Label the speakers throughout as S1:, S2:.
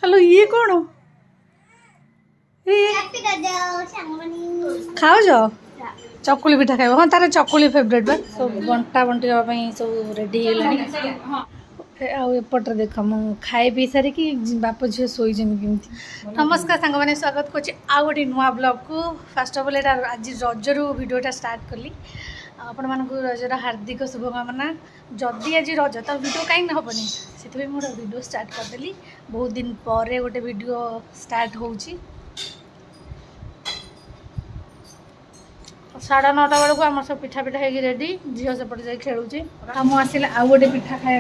S1: Hello ये कौन खाओ जाओ चकुली पिठा खाइब हाँ तार चकुली फेवरेट बा सब बंटा बंटी सब रेडी एपटे देख मु खाई पी सारिकी बाप झील शोचन केमती नमस्कार सांग मैंने स्वागत कर गोटे नुआ ब्लॉग को फास्ट अफ ऑल आज रजर वीडियोटा स्टार्ट कली आपण मानक रजर हार्दिक शुभकामना जदि आज रज तो वीडियो कहीं हेनी से मोर वीडियो स्टार्ट करदेली बहुत दिन पर गोटे वीडियो स्टार्ट हो 9:30 बेलू आम सब पिठा पिठा हो रेडी झील सेपटे जा खेलुचे आम आसला आउ गोटे पिठा खाया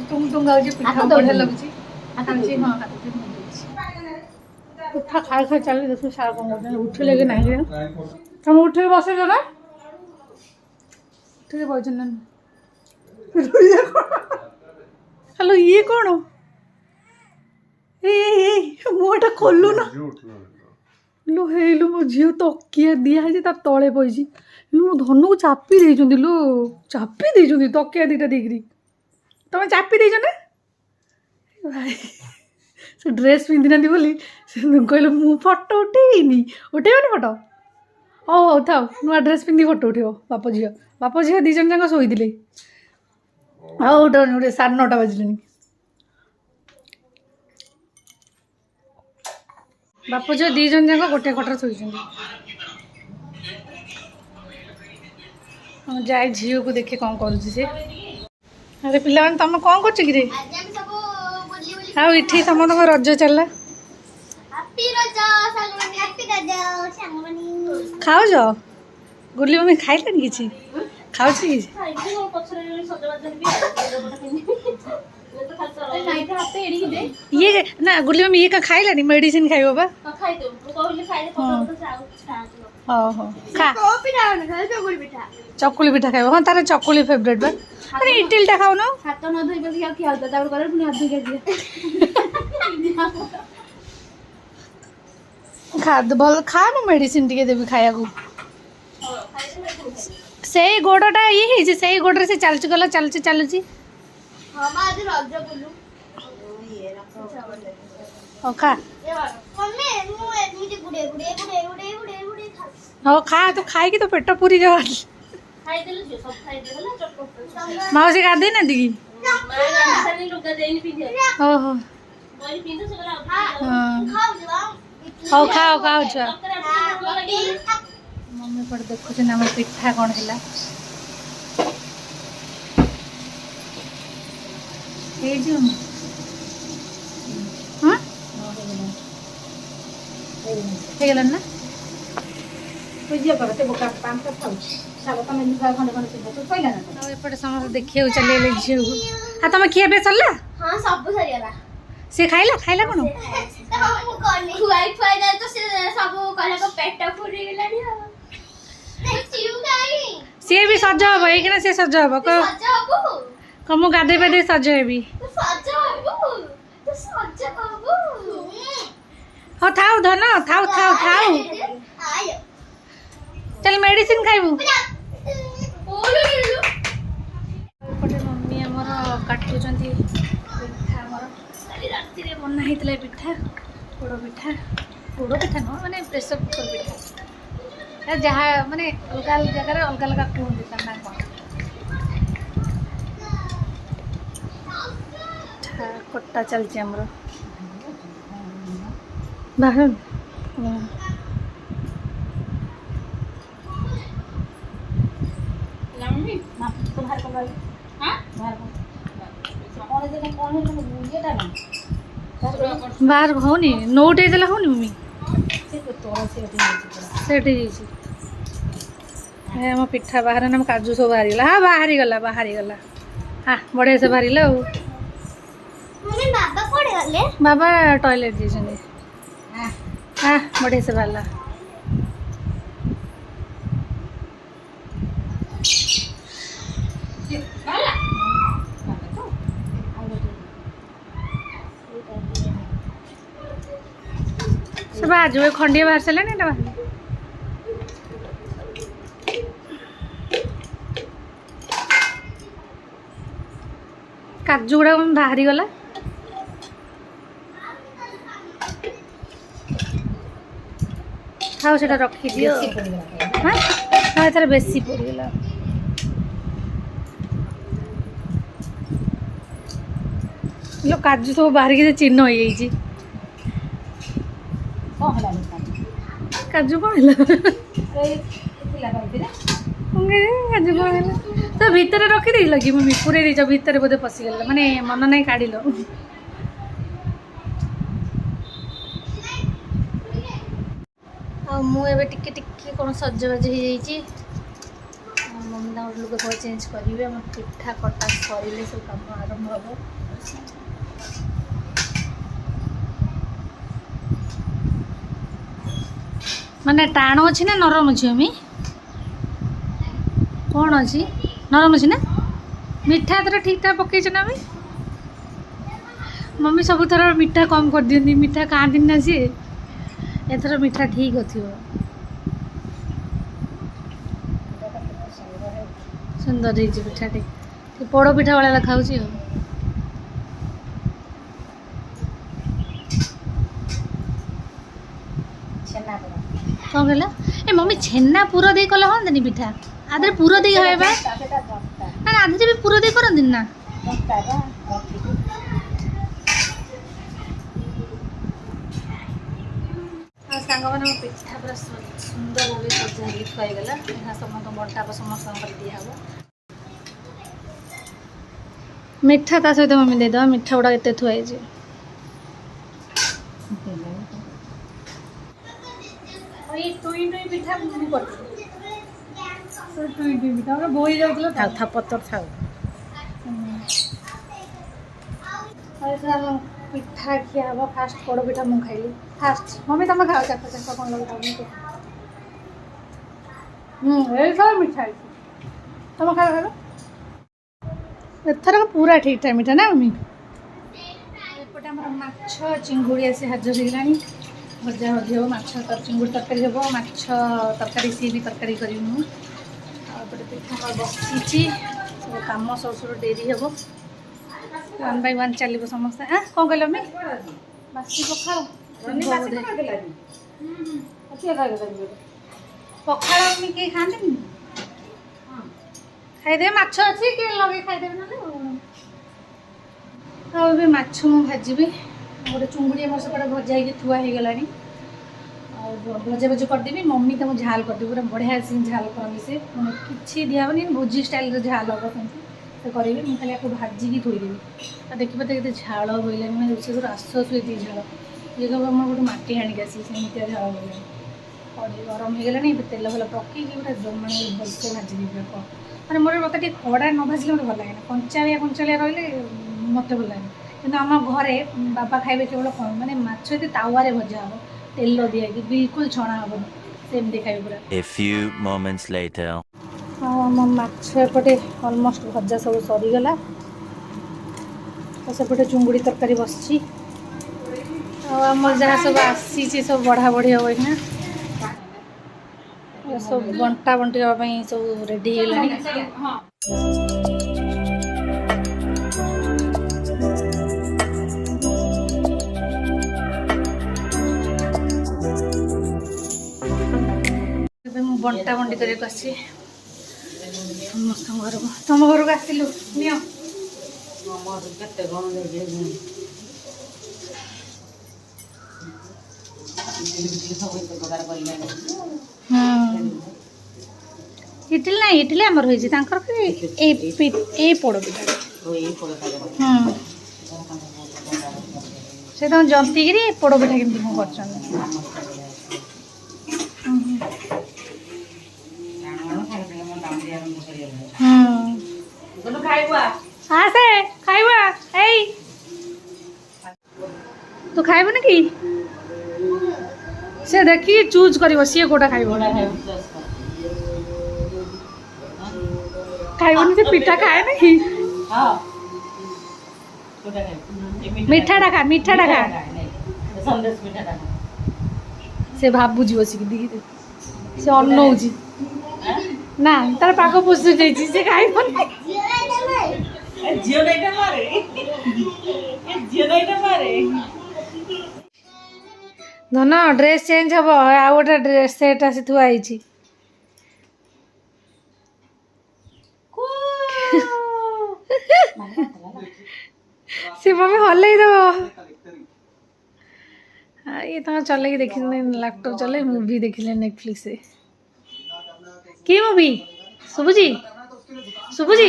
S1: टुंग टुंग आउची पिठा बढ़िया लगुची हाँ पिठा खाई खाई चल देख सार कौन उठिले कि नहीं तुम उठे बस ना उठे बसन हेलो ये कौन मुटा खोलु ना लो हेलु मो झील तकिया दिखाई तले पैसी मो धन को चापी दे लो चापी दे तकिया दीटा देकरी तुम चापी देच ना भाई से ड्रेस पिंधि ना बोली कहल मु फटो उठेनी उठेबनी फटो हो था नुआ ड्रेस पिंधि फटो उठेब बाप झील दी जन जाक शोले हाँ उठे उठे 9:30 बजले बाप झील दी जन जाक गोटे खटर शोचुं जाए झील को देखे कौन कर अरे पिला तुम कौन कर इठी समस्त रज चलला खाओ जाओ गुरली मम्मी खाइलानी किसी खाऊ ये ना गुरली मम्मी ये का खाइलानी मेडिसिन खाइबो बा हाँ हाँ खा चकुली पिठा खाइबो हाँ तार चकुली फेवरेट बा अरे इटिलटा खाओ ना हाथ न धोई बस क्या खिया होता करे पुनी हाथ धोई के खा भल खा मु मेडिसिन टिके देबी खाया को से गोड़टा ये है से गोड़रे से चलच गला चलच चलुची हां मा आज रज बोलू ओ खा मम्मी मु एमिति गुडे गुडे गुडे गुडे गुडे गुडे खा हो खा तो खाई की तो पेट पूरी जा खाई देलु जे सब खाई देला चटपट माउसी गाधे ना दिगी मां गाधे लुगा देनी पिंदे हो हो बोली पिंदे से गला हां खाओ जाओ खाओ खाओ जा मम्मी पर देखो जे नाम पिठा कोन हिला ए जो हां हे गेलन ना पूजा करते बोका पान का खाऊ एपटे समस्त देखिए चले झील हाँ तुम खिया पे चलला हाँ सब सरीगला से खाइला खाइला कोन खुआई खुआई दे तो से सब कहला को पेट फुरी गेलानी से भी सज हबो ए केना से सज हबो को सज हबो कमु गादे पे सज हेबी सज हबो तो सज हबो हो थाउ धन थाउ थाउ थाउ चल मेडिसिन खाइबू पटे मम्मी आमर काटुचन पिठा आमर काली राति रे बना होता पिठा पोड़ पिठा न माने प्रेसर कुकर पिठा जहाँ माने अलग अलग जगह अलग अलग कहते ता ना कौन कट्टा चलती आमर बाहर बाहर होनी नोट होता होनी मम्मी से आम पिठा बाहर ना काजू सब बाहरी गला हाँ बाहरी गला हाँ बढ़िया से बाहर बाबा टॉयलेट जाइए हाँ बढ़िया से बाहरला सब आज खंडिया बाहर सारे काजू गुड़ा बाहरी गला ଥାଉ ସେଟା ରଖିଦିଅ। ହଁ ହଁ ଏଥର ବେଶୀ ପଡ଼ିଗଲା। ଲୋ କାଜୁ ସବୁ ବାହାରିକି ଚିହ୍ନ ହେଇଯାଇଛି। କାଜୁ କ'ଣ ହେଲା? କାଜୁ କ'ଣ ହେଲା? ତ ଭିତରେ ରଖିଦେଇଲ କି ମମି? ପୁରେଇ ଦେଇଛ ଭିତରେ ବୋଧେ ପଶିଗଲା, ମାନେ ମନ ନାହିଁ କାଢ଼ିଲ। ଆଉ ମୁଁ ଏବେ ଟିକେ ଟିକେ କ'ଣ ସଜବାଜ ହେଇଯାଇଛି। ମମି ତାଙ୍କର ଲୁଗା କ'ଣ ଚେଞ୍ଜ କରିବେ। ଆମ ପିଠା କଟା ସରିଲେ ସବୁ କାମ ଆରମ୍ଭ ହେବ। ମାନେ ଟାଣ ଅଛି ନା ନରମ ଅଛି ମମି? କ'ଣ ଅଛି? ନରମ ଅଛି ନା? ମିଠା ଏଥର ଠିକ୍ ଠାକ୍ ପକେଇଛ ନା ମମି? ମମି ସବୁଥର ମିଠା କମ୍ କରିଦିଅନ୍ତି, ମିଠା ଖାଆନ୍ତିନି ନା ସିଏ। ଏଥର ମିଠା ଠିକ୍ ଥିବ। ସୁନ୍ଦର ହେଇଛି ପିଠାଟି, ପୋଡ଼ ପିଠା ଭଳିଆ ଦେଖାଉଛି ଆଉ। କ'ଣ କହିଲା? ଏ ମମି ଛେନା ପୁର ଦେଇ କଲେ ହଅନ୍ତାନି ପିଠା? ଆଦେହରେ ପୁର ଦେଇ ହୁଏ ବା? ନା ଆଦେହରେ ବି ପୁର ଦେଇ କରନ୍ତିନି ନା? ଆଉ ସାଙ୍ଗମାନେ ମୋ ପିଠା ପୁରା ସୁନ୍ଦର ଭାବେ ସଜା ହେଇକି ଥୁଆ ହେଇଗଲା। ଏହା ସମସ୍ତଙ୍କୁ ବଣ୍ଟା ସମସ୍ତଙ୍କର ଦିଆହେବ। ମିଠା ତା ସହିତ ମମି ଦେଇଦେବା। ମିଠା ଗୁଡ଼ା ଏତେ ଥୁଆ ହେଇଛି। ଟୁଇ ଟୁଇ ପିଠା ମୁଁ କରିଥିଲି। ଟୁଇ ଟୁଇ ପିଠା ଆମର ବୋହି ଯାଉଥିଲା। ଥାଉ ପତ୍ର ଥାଉ। ପିଠା ଖିଆ ହେବ। ଫାଷ୍ଟ ପୋଡ଼ ପିଠା ମୁଁ ଖାଇଲି ଫାଷ୍ଟ। ମମି ତମେ ଖାଅ, ଚାପ କ'ଣ ଲାଗୁଛି? ଏଇ ସବୁ ମିଠା ହେଇଛି। ତମେ ଖାଅ ଖାଅ। ଏଥର ପୁରା ଠିକ୍ ଠାକ୍ ମିଠା ନା ମମି? ଏପଟେ ଆମର ମାଛ ଚିଙ୍ଗୁଡ଼ି ଆସି ହାଜର ହେଇଗଲାଣି। ଭଜା ଭଜି ହେବ। ମାଛ ଚିଙ୍ଗୁଡ଼ି ତରକାରୀ ହେବ। ମାଛ ତରକାରୀ ସିଏ ବି ତରକାରୀ କରିବି ମୁଁ। ଆଉ ଏପଟେ ପିଠା ଆମର ବସିଛି। ସବୁ କାମ ସବୁ ସବୁ ଡେରି ହେବ। 1 by 1 ଚାଲିବ ସମସ୍ତେ। କ'ଣ କହିଲ ମମି? ବାସି ପଖାଳ ପଖାଳ ମମି କେହି ଖାଆନ୍ତିନି? ଖାଇଦେବେ, ମାଛ ଅଛି କିଏ ଲଗେଇ ଖାଇଦେବେ ନହେଲେ। ଆଉ ଏବେ ମାଛ ମୁଁ ଭାଜିବି। ଗୋଟେ ଚୁଙ୍ଗୁଡ଼ି ଆମର ସେପଟେ ଭଜା ହେଇକି ଥୁଆ ହେଇଗଲାଣି। ଆଉ ଭଜା ଭଜି କରିଦେବି। ମମି ତାକୁ ଝାଲ କରିଦେବି। ପୁରା ବଢ଼ିଆ ଆସିକି ଝାଲ କରନ୍ତି ସେ, ମାନେ କିଛି ଦିଆହେବନି, ଭୋଜି ଷ୍ଟାଇଲ୍ରେ ଝାଲ ହେବ ସେମିତି ସେ କରିବେ। ମୁଁ ଖାଲି ଆକୁ ଭାଜିକି ଥୋଇଦେବି। ଆଉ ଦେଖିବା ତ କେତେ ଝାଳ ବୋଇଲାଣି, ମାନେ ରୋଷେଇ ଘରୁ ଆସୁ ଆସୁ ଏତିକି ଝାଳ। ଇଏ କହିବ ଆମର ଗୋଟେ ମାଟି ହାଣିକି ଆସିଛି, ସେମିତିଆ ଝାଳ ବୋଇଲାଣି। କଢ଼େଇ ଗରମ ହେଇଗଲାଣି। ଏବେ ତେଲ ଭଲ ପକେଇକି ଗୋଟେ ମାନେ ଭଲସେ ଭାଜିଦେବି। ମାନେ ମୋତେ ଟିକେ ଖଡ଼ା ନ ଭାଜିଲେ ମୋତେ ଭଲ ଲାଗେନା। କଞ୍ଚାଳିଆ ରହିଲେ ମୋତେ ଭଲ ଲାଗେନି। କିନ୍ତୁ ଆମ ଘରେ ବାବା ଖାଇବେ କେବଳ ମାନେ ମାଛ ଯଦି ତାୱାରେ ଭଜା ହେବ, ତେଲ ଦିଆହେଇକି, ବିଲକୁଲ ଛଣା ହେବନି, ସେମିତି ଖାଇବେ ପୁରା।
S2: A few moments later.
S1: ଆଉ ଆମ ମାଛ ଏପଟେ ଅଲମୋଷ୍ଟ ଭଜା ସବୁ ସରିଗଲା। ଆଉ ସେପଟେ ଚୁଙ୍ଗୁଡ଼ି ତରକାରୀ ବସିଛି। ଆଉ ଆମର ଯାହା ସବୁ ଆସିଛି ସବୁ ବଢ଼ା ବଢ଼ି ହେବ ଏଇନା। ସବୁ ବଣ୍ଟା ବଣ୍ଟି ହେବା ପାଇଁ ସବୁ ରେଡ଼ି ହେଇଗଲାଣି। ଏବେ ମୁଁ ବଣ୍ଟା ବଣ୍ଟି କରିବାକୁ ଆସିଛି ସମସ୍ତଙ୍କ ଘରକୁ। ତମ ଘରକୁ ଆସିଲୁ ନିଅ। କେତେ କ'ଣ ଇଟିଲି ନାହିଁ, ଇଟିଲି ଆମର ହେଇଛି। ତାଙ୍କର ଏଇ ପୋଡ଼ ପିଠା। ସେ ତାଙ୍କୁ ଜନ୍ତିକିରି ପୋଡ଼ ପିଠା କେମିତି କ'ଣ କରୁଛନ୍ତି। ଆସେ ଖାଇବା। ଏଇ ତୁ ଖାଇବୁନି କି? ସେ ଦେଖିକି ଚୁଜ୍ କରିବ ସିଏ କୋଉଟା ଖାଇବ। ଖାଇବନି ସେ ପିଠା ଖାଏ ନା କି? ମିଠାଟା ଖା, ମିଠାଟା ଖା। ସେ ଭାବୁଛି ବସିକି ଦିଦି, ସେ ଅନଉଛି ନା, ତାର ପାଗ ପୋଷି ଯାଇଛି, ସେ ଖାଇବନି। ଧନ ଡ୍ରେସ୍ ଚେଞ୍ଜ ହବ ଆଉ ଗୋଟେ ଡ୍ରେସ୍ ସେଟ୍ ଆସି ଥୁଆ ହେଇଛି ସେ ମମି ହଲେଇ ଦବ ये तो चले देखिले लैपटॉप चले मूवी देखिले नेटफ्लिक्स से की मूवी सुबुजी सुबुजी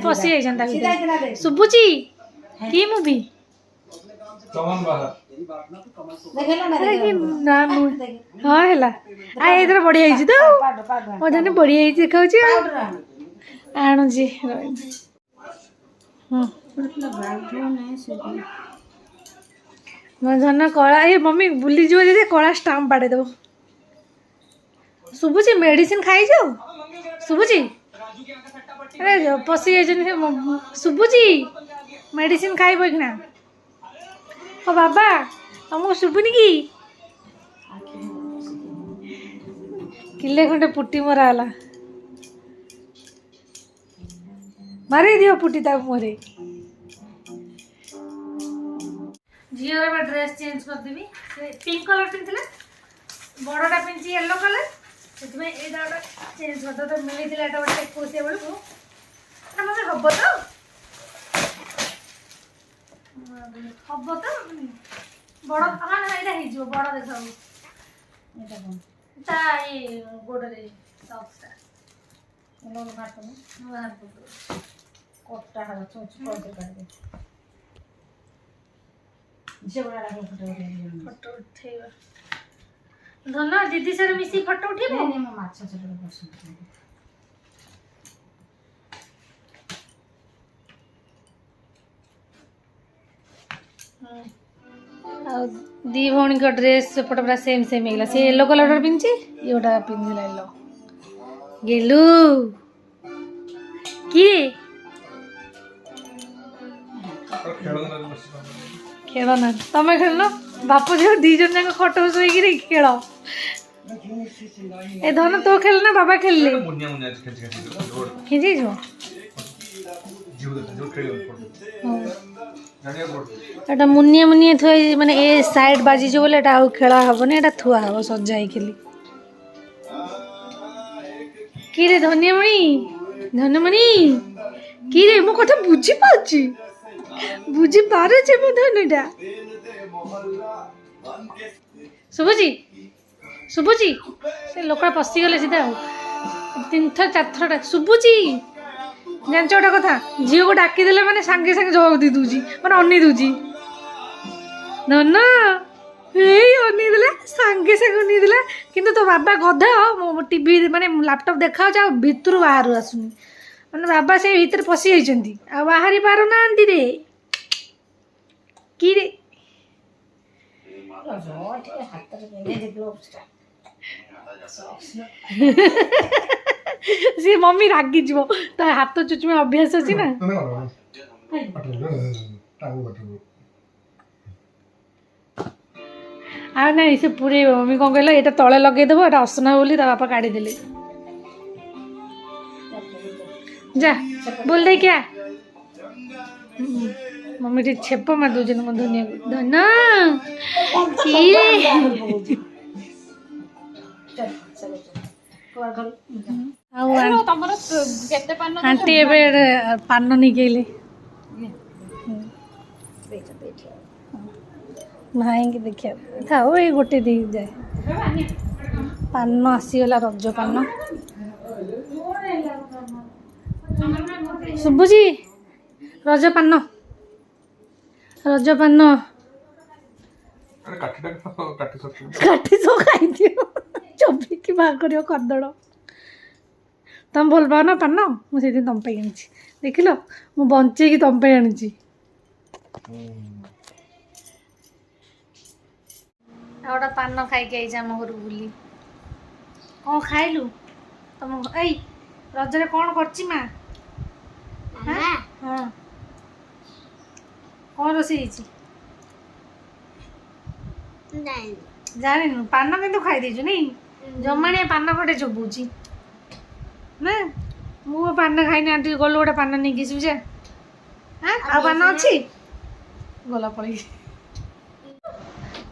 S1: पसी जाई जनता सुबुजी की मूवी
S3: कमन बाहर
S1: अरे कि ना हां हैला आ इधर बढ़िया हिची तो ओ जाने बढ़िया हिची देखाउ छी आणु जी धन कला ये मम्मी बुली जो जे कला स्टाम्प बाड़े दो शुभुची मेडिसिन खाई जाओ शुभुची अरे पसी शुभुची मेडिसिन खाइब कि ना ओ बाबा तुमको शुभुनी कि किले खंडे पुटी मरा हला मारी दियो पुटी ता मोरे झीर मैं ड्रेस चेंज कर देवी पिंक कलर पिंधला बड़टा पिंधि येलो कलर से चेंज कर तो मिली एटा गोटे 21 बेलू ना मत हम तो हम तो बड़ हाँ यहाँ हो बड़ देखा ता ये गोड़े सॉक्सटा कोटा हला फोटो उठेगा धन दीदी सर मिसी फोटो उठेबो नहीं मो माछ चलो पसंद दी भौणी का ड्रेस सेपट पूरा सेम सेम हेगला से येलो कलर पिंची योटा पिंधिला येलो गेलु की खेल ना तमें खेल बापू झील दी जन जाक खट शोई खेल ए धन तो खेल ना बाबा खेल खिंची एटा मुनिया मुनिया थुआ माने ए साइड बाजी जो बोले एटा आउ खेला हबने एटा थुआ हबो सजाई खेली की रे धन्यमणि की रे मो कथा बुझी पाउची बुझी पारे छे मो धनटा शुभुजी शुभुजी से लोकड़ा पसी गले सीधा 3 थर 4 थर शुभुजी जानछ ओटा कथा झियो को डाकी देले माने संगे संगे जवाब दी दूजी माने अन्नी दूजी नन्ना हे अन्नी देला संगे संगे अन्नी देला किंतु तो बाबा गधा मो टीवी माने लैपटॉप देखा जा भीतर बाहर आसुनी माने बाबा से भीतर पसी आइचंती आ बाहरी पारो नांती रे की रे सी मम्मी रागी जीव तो हाथ चुचुमे अभ्यास अच्छी ना आ ना से पूरे मम्मी कौन कहला ये तले लगेदेव ये असना बोली बापा काढ़ी देले जा बोल दे क्या मम्मी टे छेप मार दो जन धनिया धन आंटी एबे पान नहीं गेले भाई के देखिए था ये गोटे दी जाए पान आसीगला रज पान शुभुजी रज पान काटी सो खाई दियो चबी की बाहर करियो करदड़ तुम भल पाओ ना पान मुझे तुम पे आनी देख लो मु बंचे तुम पे आनी गोटे पान खाई आई आम घर बुली कौन खाइलु तुम ए रजरे कौन करची माँ हाँ कौन रोषे जानी पान कि खाई देचु नहीं जमाणिया पान गोटे चबुची ना मु पान खाई आंटी गलु गोटे पान नहीं किसु जे हाँ आ पान अच्छी गला पड़े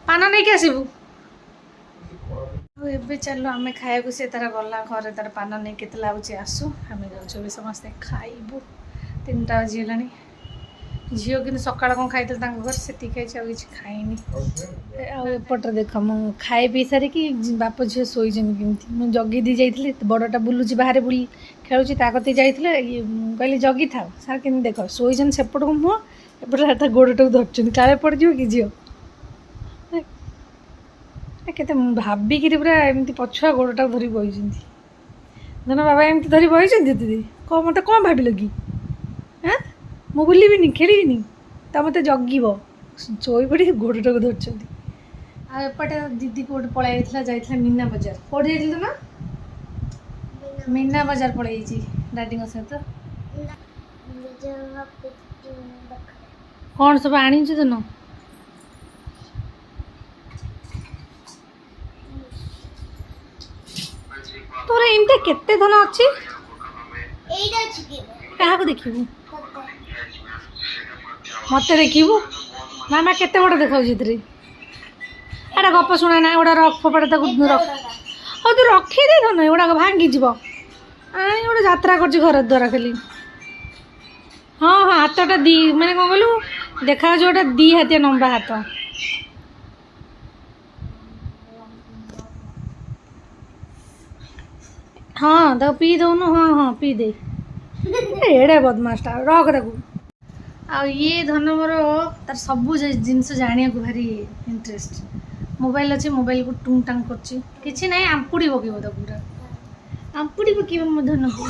S1: पान नहीं आसबू ଏବେ ଚାଲୁ ଆମେ ଖାଇବାକୁ ସେ ତାର ଗଲା ଘରେ ତାର ପାନ ନେଇ କେତେ ଲାଗୁଛି ଆସୁ ଆମେ ଯାଉଛୁ ଏବେ ସମସ୍ତେ ଖାଇବୁ 3ଟା ବାଜିଗଲାଣି ଝିଅ କିନ୍ତୁ ସକାଳ କ'ଣ ଖାଇଥିଲେ ତାଙ୍କ ଘରେ ସେତିକି ଖାଇଛି ଆଉ କିଛି ଖାଇନି ଆଉ ଏପଟରେ ଦେଖ ମୁଁ ଖାଇ ପିଇ ସାରିକି ବାପ ଝିଅ ଶୋଇଛନ୍ତି କେମିତି ମୁଁ ଜଗି ଦେଇ ଯାଇଥିଲି ବଡ଼ଟା ବୁଲୁଛି ବାହାରେ ବୁଲି ଖେଳୁଛି ତା କତିକି ଯାଇଥିଲେ ମୁଁ କହିଲି ଜଗିଥାଉ ସାର୍ କେମିତି ଦେଖ ଶୋଇଛନ୍ତି ସେପଟକୁ ମୁହଁ ଏପଟେ ତା ଗୋଡ଼ଟାକୁ ଧରିଛନ୍ତି କାଳେ ପଡ଼ିଯିବ କି ଝିଅ କେତେ ଭାବିକିରି ପୁରା ଏମିତି ପଛୁଆ ଗୋଡ଼ଟାକୁ ଧରି ବଇଛନ୍ତି ଧନ ବାବା ଏମିତି ଧରି ବଇଛନ୍ତି ଦିଦି କ'ଣ ମୋତେ କ'ଣ ଭାବିଲ କି ହଁ ମୁଁ ବୁଲିବିନି ଖେଳିବିନି ତା ମୋତେ ଜଗିବ ଶୋଇପଡ଼ିକି ଗୋଡ଼ଟାକୁ ଧରିଛନ୍ତି ଆଉ ଏପଟେ ଦିଦି କେଉଁଠି ପଳାଇ ଯାଇଥିଲା ମୀନା ବଜାର କେଉଁଠି ଯାଇଥିଲି ନା ମୀନା ବଜାର ପଳାଇଯାଇଛି ଡାଡ଼ିଙ୍କ ସହିତ କ'ଣ ସବୁ ଆଣିଛୁ ଧନ ତୋର ଏମିତି କେତେ ଧନ ଅଛି କାହାକୁ ଦେଖିବୁ ମତେ ଦେଖିବୁ ମାମା କେତେ ବଡ଼ ଦେଖାଉଛି ଏଥିରେ ଏଇଟା ଗପ ଶୁଣା ନା ଏଗୁଡ଼ା ରଖ ଫୋପାଡ଼ ତାକୁ ରଖ ହଉ ତୁ ରଖିଦେ ଧନ ଏଗୁଡ଼ାକ ଭାଙ୍ଗିଯିବ ଆଣି ଗୋଟେ ଯାତ୍ରା କରୁଛି ଘର ଦ୍ୱାରା ଖାଲି ହଁ ହଁ ହାତଟା ମାନେ କ'ଣ କହିଲୁ ଦେଖାଯାଉଛି ଗୋଟେ 2 ହାତିଆ ଲମ୍ବା ହାତ ହଁ ତାକୁ ପିଇ ଦେଉନୁ ହଁ ହଁ ପିଇ ଦେ ଏଡ଼େ ବଦମାସଟା ରଖ ତାକୁ ଆଉ ଇଏ ଧନ ମୋର ତାର ସବୁ ଜିନିଷ ଜାଣିବାକୁ ଭାରି ଇଣ୍ଟରେଷ୍ଟ ମୋବାଇଲ୍ ଅଛି ମୋବାଇଲକୁ ଟୁଙ୍ଗ ଟାଙ୍ଗ କରୁଛି କିଛି ନାହିଁ ଆମ୍ପୁଡ଼ି ପକେଇବ ତାକୁ ପୁରା ଆମ୍ପୁଡ଼ି ପକେଇବ ମୋ ଧନକୁ